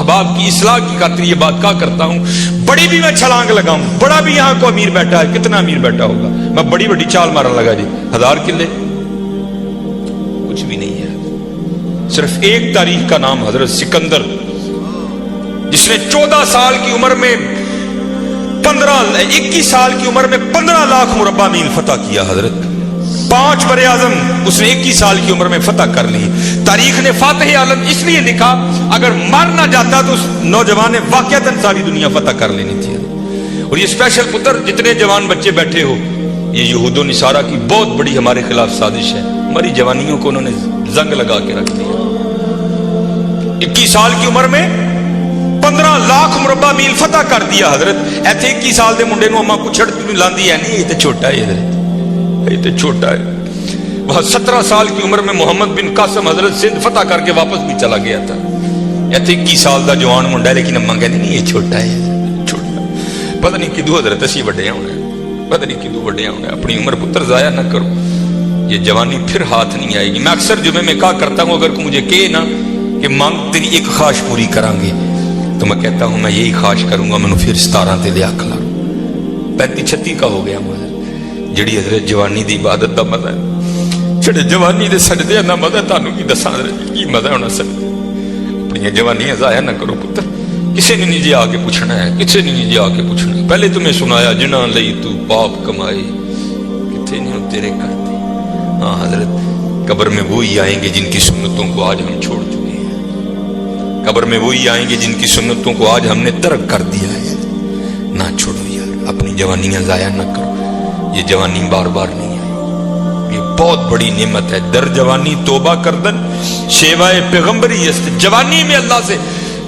احباب کی اصلاح کی خاطر یہ بات کہا کرتا ہوں، بڑی بھی میں چھلانگ لگاؤں، بڑا بھی یہاں کو امیر بیٹھا ہے، کتنا امیر بیٹھا ہوگا، میں بڑی بڑی چال مارا لگا جی 1000 کلے، کچھ بھی نہیں ہے، صرف ایک تاریخ کا نام حضرت سکندر، جس نے 14 سال کی عمر میں 21 سال کی عمر میں 15 لاکھ مربع میل فتح کیا حضرت، 5 بر اعظم اس نے 21 سال کی عمر میں فتح کر لی۔ تاریخ نے فاتح عالم اس لیے لکھا، اگر مر نہ جاتا تو اس نوجوان نے واقعتاً ساری دنیا فتح کر لینی تھی۔ اور یہ اسپیشل پتر جتنے جوان بچے بیٹھے ہو، یہ یہود و نصارہ کی بہت بڑی ہمارے خلاف سازش ہے، ہماری جوانیوں کو انہوں نے زنگ لگا کے رکھ دیا۔ 21 سال کی عمر میں 15 لاکھ مربع میل فتح کر دیا حضرت۔ ایتھے 21 سال دے منڈے نو اما کچھڑ لاندی ہے نہیں، یہ تو چھوٹا ہے حضرت، یہ تو چھوٹا ہے۔ وہ 17 سال کی عمر میں محمد بن قاسم حضرت سندھ فتح کر کے واپس بھی چلا گیا تھا۔ ایتھے 21 سال دا جوان منڈا ہے، لیکن اما کہنے نہیں یہ چھوٹا ہے، چھوٹا۔ پتہ نہیں کدو حضرت اسی وڈے ہونے، پتہ نہیں کدو وڈے ہونے۔ اپنی عمر پتر ضائع نہ کرو، یہ جوانی پھر ہاتھ نہیں آئے گی۔ میں اکثر جمعے میں کہا کرتا ہوں، اگر مجھے کہے نا کہ مانگ تیری ایک خواہش پوری کریں گے، تو میں کہتا ہوں میں یہی خواہش کروں گا، میں پھر 17 تے لیا کھلا 35-36 کا ہو گیا مگر جڑی حضرت جوانی دی عبادت دا مزہ ہے، چھڑے جوانی دے سجدے دا مزہ تانوں کی دساں کی مزہ ہونا سکتا۔ اپنی جوانیاں ضائع نہ کرو پتر، کسی نے نہیں جی آ کے پوچھنا ہے، کسی نے نہیں جی آ کے پوچھنا۔ پہلے تمہیں سنایا جنہاں لئی تو پاپ کمائے، کتنے نہیں تیرے کرتے۔ ہاں حضرت، قبر میں وہی آئیں گے جن کی سنتوں کو آج ہم چھوڑ چکے ہیں، قبر میں وہی آئیں گے جن کی سنتوں کو آج ہم نے ترک کر دیا ہے۔ نہ چھوڑو یار، اپنی جوانیاں ضائع نہ کرو، یہ جوانی بار بار نہیں آئی، یہ بہت بڑی نعمت ہے۔ در جوانی توبہ کردن شیوائے پیغمبری است۔ جوانی میں اللہ سے،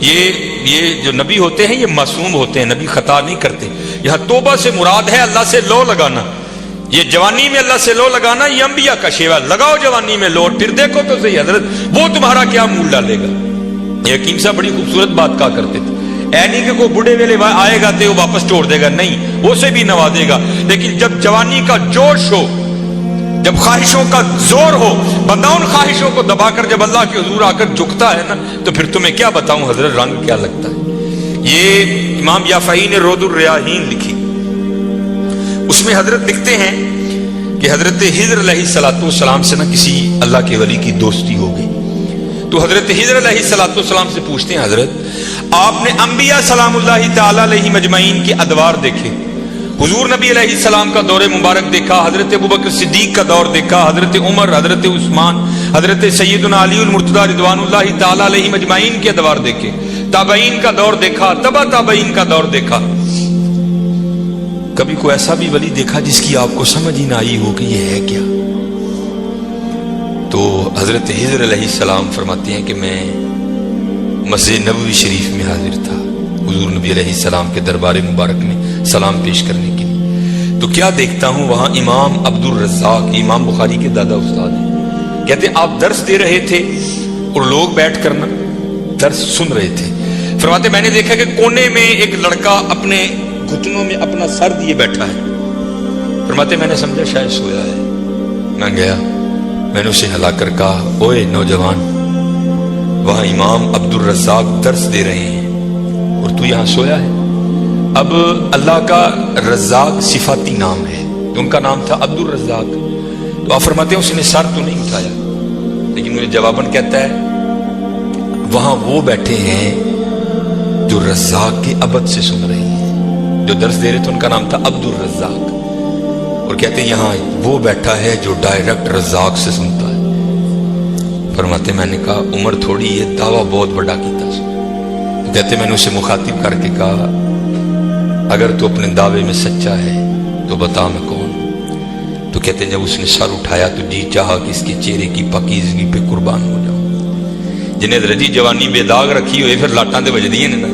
یہ جو نبی ہوتے ہیں یہ معصوم ہوتے ہیں، نبی خطا نہیں کرتے۔ یہاں توبہ سے مراد ہے اللہ سے لو لگانا، یہ جوانی میں اللہ سے لو لگانا یہ انبیاء کا شیوا۔ لگاؤ جوانی میں لو، پھر دیکھو تو صحیح حضرت وہ تمہارا کیا مول ڈالے گا۔ یہ حکیم صاحب بڑی خوبصورت بات کہا کرتے تھے، اے نہیں کہ کوئی بڑھے ویلے آئے گا تو وہ واپس چھوڑ دے گا، نہیں، وہ سے بھی نوازے گا، لیکن جب جوانی کا جوش ہو، جب خواہشوں کا زور ہو، بندہ ان خواہشوں کو دبا کر جب اللہ کے حضور آ کر جھکتا ہے نا، تو پھر تمہیں کیا بتاؤں حضرت رنگ کیا لگتا ہے۔ یہ امام یافعی نے رود الریاحین لکھی، اس میں حضرت لکھتے ہیں کہ حضرت خضر علیہ السلام سے نا کسی اللہ کے ولی کی دوستی ہو گئی، تو حضرت خضر علیہ السلام سے پوچھتے ہیں حضرت آپ نے انبیاء سلام اللہ تعالی علیہ مجمعین کے ادوار دیکھے، حضور نبی علیہ السلام کا دور مبارک دیکھا، حضرت ابوبکر صدیق کا دور دیکھا، حضرت عمر، حضرت عثمان، حضرت سیدنا علی المرتضی رضوان اللہ تعالی علیہ مجمعین کے ادوار دیکھے، تابعین کا دور دیکھا، تبع تابعین کا دور دیکھا، کبھی کوئی ایسا بھی ولی دیکھا جس کی آپ کو سمجھ ہی نہ آئی ہو کہ یہ ہے کیا؟ تو حضرت خضر علیہ السلام فرماتے ہیں کہ میں مسجد نبوی شریف میں حاضر تھا حضور نبی علیہ السلام کے دربار مبارک میں سلام پیش کرنے کے لیے، تو کیا دیکھتا ہوں وہاں امام عبد الرزاق، امام بخاری کے دادا استاد ہیں، کہتے ہیں آپ درس دے رہے تھے اور لوگ بیٹھ کر نا درس سن رہے تھے، فرماتے میں نے دیکھا کہ کونے میں ایک لڑکا اپنے گھٹنوں میں اپنا سر دیے بیٹھا ہے، فرماتے میں نے سمجھا شاید سویا ہے، میں گیا، میں نے اسے ہلا کر کہا اوئے نوجوان، وہاں امام عبد الرزاق درس دے رہے ہیں اور تو یہاں سویا ہے۔ اب اللہ کا رزاق صفاتی نام ہے، تو ان کا نام تھا عبد الرزاق، تو آپ فرماتے ہیں اس نے سر تو نہیں اٹھایا، لیکن مجھے جواباً کہتا ہے وہاں وہ بیٹھے ہیں جو رزاق کے ابد سے سن رہے ہیں، جو درس دے رہے تھے ان کا نام تھا عبد الرزاق، اور کہتے ہیں یہاں وہ بیٹھا ہے جو ڈائریکٹ رزاق سے سنتا ہے۔ فرماتے میں نے کہا عمر تھوڑی یہ دعویٰ بہت بڑا کیتا، تو کہتے میں نے اسے مخاطب کر کے کہا اگر تو اپنے دعوے میں سچا ہے تو بتا میں کون ہوں، تو کہتے ہیں جب اس نے سر اٹھایا تو جی چاہا کہ اس کے چہرے کی پاکیزگی پہ قربان ہو جاؤں، جنہیں رجی جوانی بے داغ رکھی ہوئے پھر لاٹاں دے بج دیئے نا،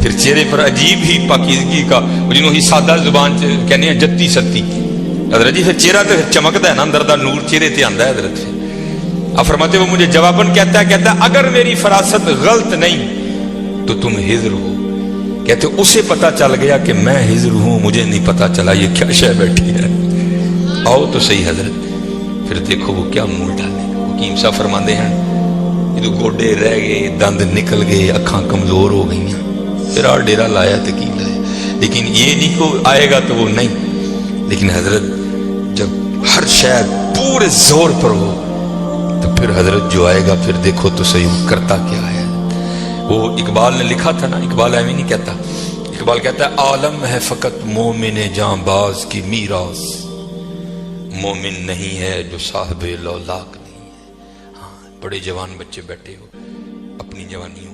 پھر چہرے پر عجیب ہی پاکیزگی کا، جنہوں ہی سادہ زبان کہنے ہیں جتی ستی حضرت جی، پھر چہرہ تو چمکتا ہے نا، اندر دا نور چہرے تے آندا ہے حضرت سے۔ اب فرماتے وہ مجھے جواباً کہتا ہے اگر میری فراست غلط نہیں تو تم خضر ہو، کہتے اسے پتا چل گیا کہ میں خضر ہوں، مجھے نہیں پتا چلا یہ کیا شے بیٹھی ہے، آؤ تو صحیح حضرت، پھر دیکھو وہ کیا منہ ڈالے۔ حکیم صاحب فرماتے ہیں جدو گوڈے رہ گئے، دند نکل گئے، اکھاں کمزور ہو گئی، پھر آ ڈیرا لایا تو کی لایا، لیکن یہ نہیں کہ آئے گا تو وہ نہیں۔ لیکن حضرت جب ہر شے پورے زور پر ہو تو پھر حضرت جو آئے گا پھر دیکھو تو صحیح کرتا کیا ہے۔ وہ اقبال نے لکھا تھا نا، اقبال ایویں نہیں کہتا، اقبال کہتا ہے عالم ہے فقط مومن جاں باز کی میراث، مومن نہیں ہے جو صاحب لولاک نہیں ہے۔ ہاں، بڑے جوان بچے بیٹھے ہو، اپنی جوانیوں